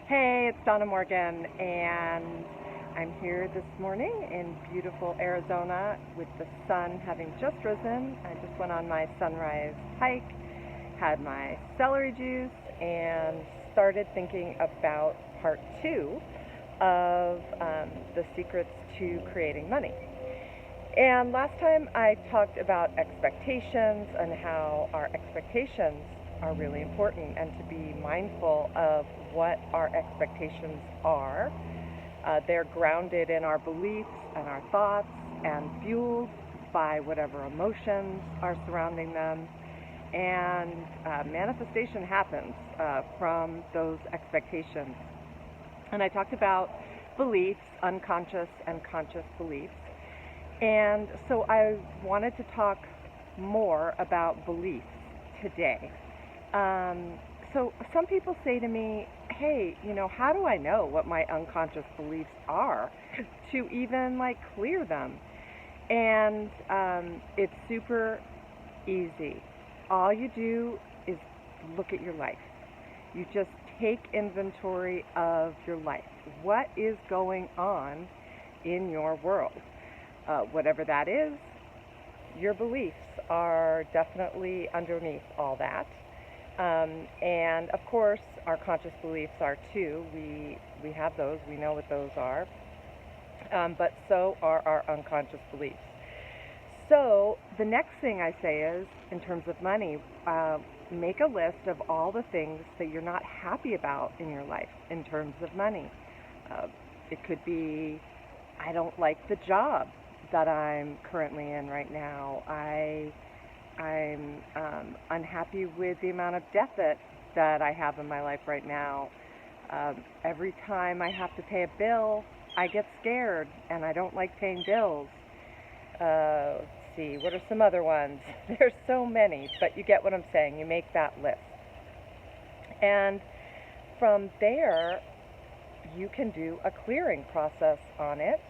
Hey, it's Donna Morgan, and I'm here this morning in beautiful Arizona with the sun having just risen. I just went on my sunrise hike, had my celery juice, and started thinking about part two of the secrets to creating money. And last time I talked about expectations and how our expectations are really important and to be mindful of what our expectations are. They're grounded in our beliefs and our thoughts and fueled by whatever emotions are surrounding them. And manifestation happens from those expectations. And I talked about beliefs, unconscious and conscious beliefs. And so I wanted to talk more about beliefs today. So some people say to me, hey, how do I know what my unconscious beliefs are to even clear them? And it's super easy. All you do is look at your life. You just take inventory of your life. What is going on in your world? Whatever that is, your beliefs are definitely underneath all that. And of course, our conscious beliefs are too. We have those. We know what those are. But so are our unconscious beliefs. So the next thing I say is, in terms of money, make a list of all the things that you're not happy about in your life in terms of money. It could be, I don't like the job that I'm currently in right now. I'm unhappy with the amount of debt that I have in my life right now. Every time I have to pay a bill, I get scared, and I don't like paying bills. Let's see, what are some other ones? There's so many, but you get what I'm saying. You make that list. And from there, you can do a clearing process on it.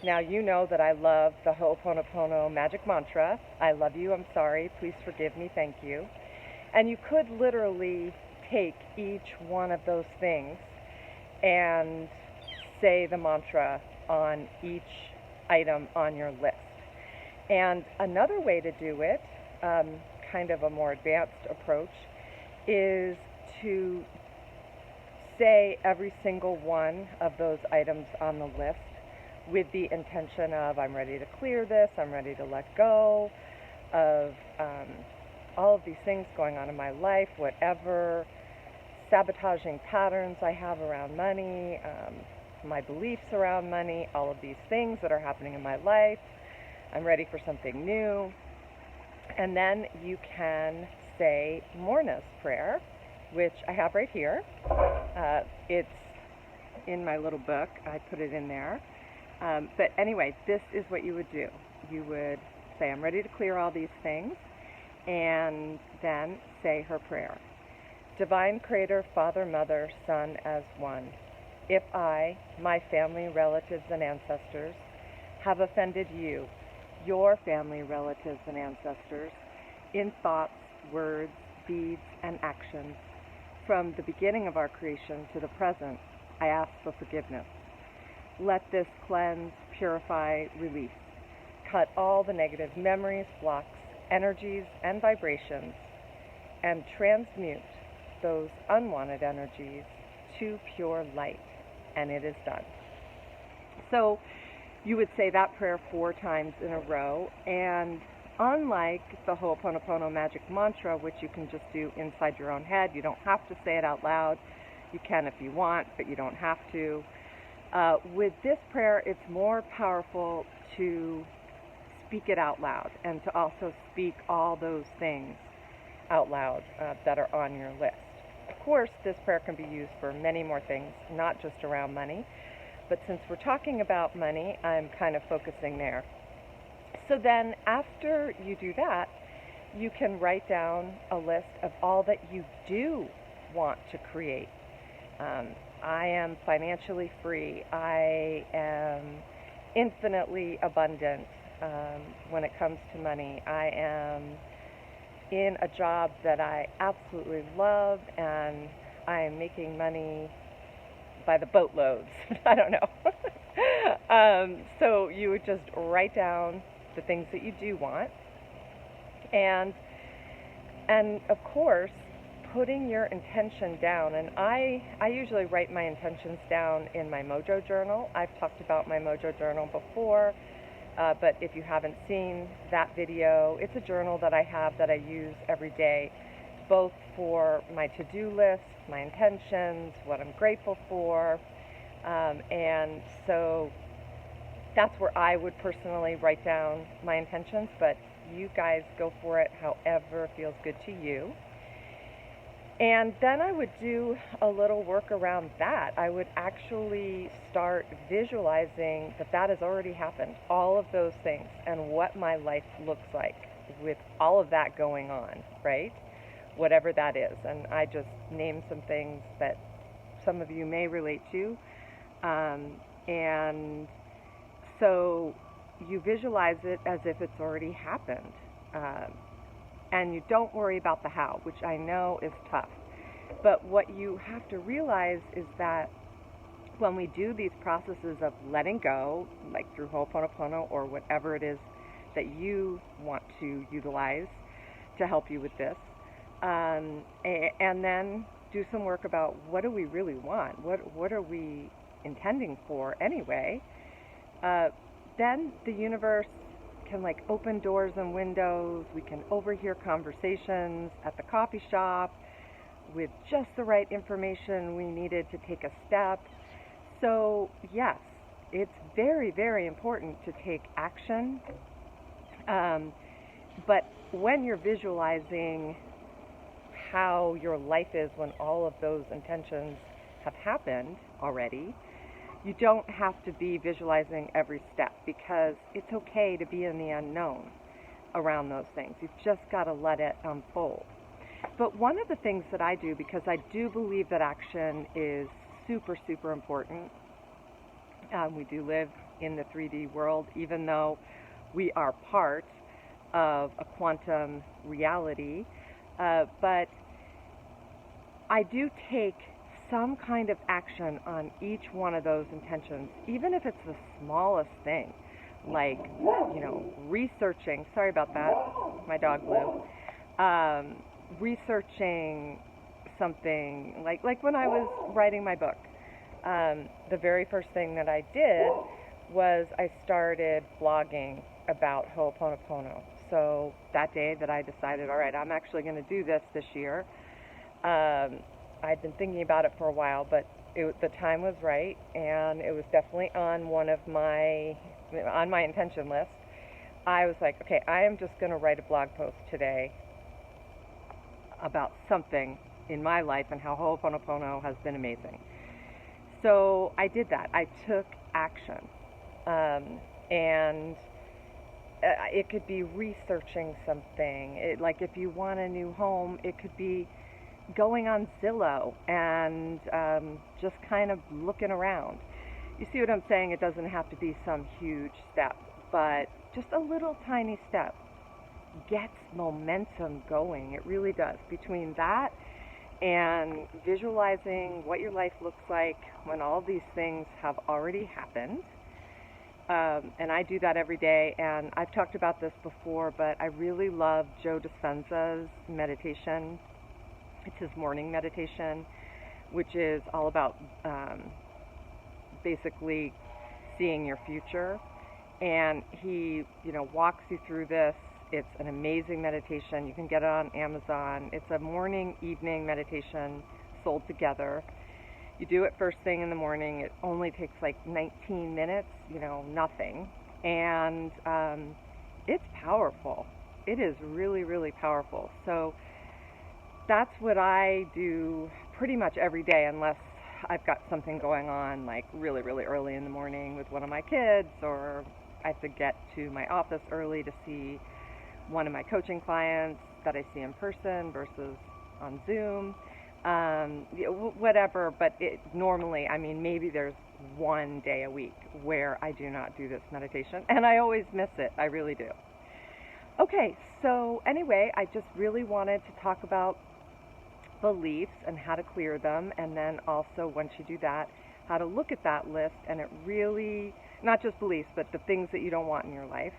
Now, you know that I love the Ho'oponopono magic mantra. I love you, I'm sorry, please forgive me, thank you. And you could literally take each one of those things and say the mantra on each item on your list. And another way to do it, kind of a more advanced approach, is to say every single one of those items on the list with the intention of, I'm ready to clear this, I'm ready to let go of all of these things going on in my life, whatever sabotaging patterns I have around money, my beliefs around money, all of these things that are happening in my life. I'm ready for something new. And then you can say Morrnah's prayer, which I have right here. It's in my little book. I put it in there. But anyway, this is what you would do. You would say, I'm ready to clear all these things, and then say her prayer. Divine Creator, Father, Mother, Son as one. If I, my family, relatives, and ancestors, have offended you, your family, relatives, and ancestors, in thoughts, words, deeds, and actions, from the beginning of our creation to the present, I ask for forgiveness. Let this cleanse, purify, release. Cut all the negative memories, blocks, energies, and vibrations, and transmute those unwanted energies to pure light. And it is done. So you would say that prayer 4 times in a row, and unlike the Ho'oponopono magic mantra, which you can just do inside your own head, you don't have to say it out loud. You can if you want, but you don't have to. With this prayer, it's more powerful to speak it out loud and to also speak all those things out loud that are on your list. Of course, this prayer can be used for many more things, not just around money. But since we're talking about money, I'm kind of focusing there. So then after you do that, you can write down a list of all that you do want to create. I am financially free. I am infinitely abundant when it comes to money. I am in a job that I absolutely love, and I am making money by the boatloads. I don't know. So you would just write down the things that you do want, and of course, putting your intention down. And I usually write my intentions down in my mojo journal. I've talked about my mojo journal before, but if you haven't seen that video, it's a journal that I have that I use every day, both for my to-do list, my intentions, what I'm grateful for, and so that's where I would personally write down my intentions, but you guys go for it however feels good to you. And then I would do a little work around that. I would actually start visualizing that that has already happened, all of those things, and what my life looks like with all of that going on, right? Whatever that is. And I just named some things that some of you may relate to. And so you visualize it as if it's already happened. And you don't worry about the how, which I know is tough. But what you have to realize is that when we do these processes of letting go, like through Ho'oponopono or whatever it is that you want to utilize to help you with this, and then do some work about what do we really want, what are we intending for anyway, then the universe can like open doors and windows. We can overhear conversations at the coffee shop with just the right information we needed to take a step. So yes, it's very, very important to take action. But when you're visualizing how your life is when all of those intentions have happened already, you don't have to be visualizing every step, because it's okay to be in the unknown around those things. You've just got to let it unfold. But one of the things that I do, because I do believe that action is super, super important, we do live in the 3D world, even though we are part of a quantum reality, but I do take some kind of action on each one of those intentions, even if it's the smallest thing, like, researching, sorry about that, my dog blew, researching something, like when I was writing my book, the very first thing that I did was I started blogging about Ho'oponopono. So that day that I decided, all right, I'm actually going to do this year, I'd been thinking about it for a while, but the time was right, and it was definitely on my intention list. I was like, okay, I am just going to write a blog post today about something in my life and how Ho'oponopono has been amazing. So I did that. I took action, and it could be researching something. Like if you want a new home, it could be going on Zillow and just kind of looking around. You see what I'm saying? It doesn't have to be some huge step, but just a little tiny step gets momentum going. It really does. Between that and visualizing what your life looks like when all these things have already happened, and I do that every day, and I've talked about this before, but I really love Joe Dispenza's meditation. It's his morning meditation, which is all about basically seeing your future. And he, walks you through this. It's an amazing meditation. You can get it on Amazon. It's a morning, evening meditation sold together. You do it first thing in the morning. It only takes like 19 minutes, nothing. And it's powerful. It is really, really powerful. So that's what I do pretty much every day, unless I've got something going on like really, really early in the morning with one of my kids, or I have to get to my office early to see one of my coaching clients that I see in person versus on Zoom, whatever. But normally, maybe there's one day a week where I do not do this meditation, and I always miss it. I really do. Okay, so anyway, I just really wanted to talk about beliefs and how to clear them, and then also once you do that, how to look at that list, and it really, not just beliefs, but the things that you don't want in your life,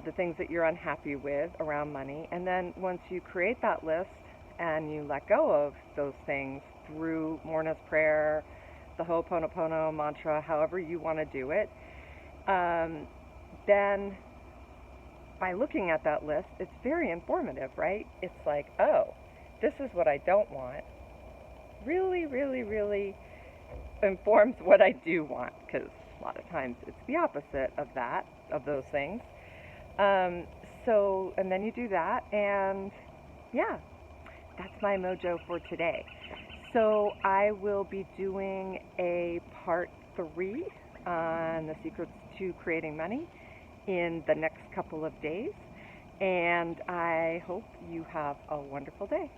the things that you're unhappy with around money. And then once you create that list and you let go of those things through Morrnah's prayer, the Ho'oponopono mantra, however you want to do it, then by looking at that list, it's very informative, right? It's like, oh, this is what I don't want. Really, really, really informs what I do want, because a lot of times it's the opposite of that, of those things. And then you do that, and yeah, that's my mojo for today. So I will be doing a part 3 on the secrets to creating money in the next couple of days, and I hope you have a wonderful day.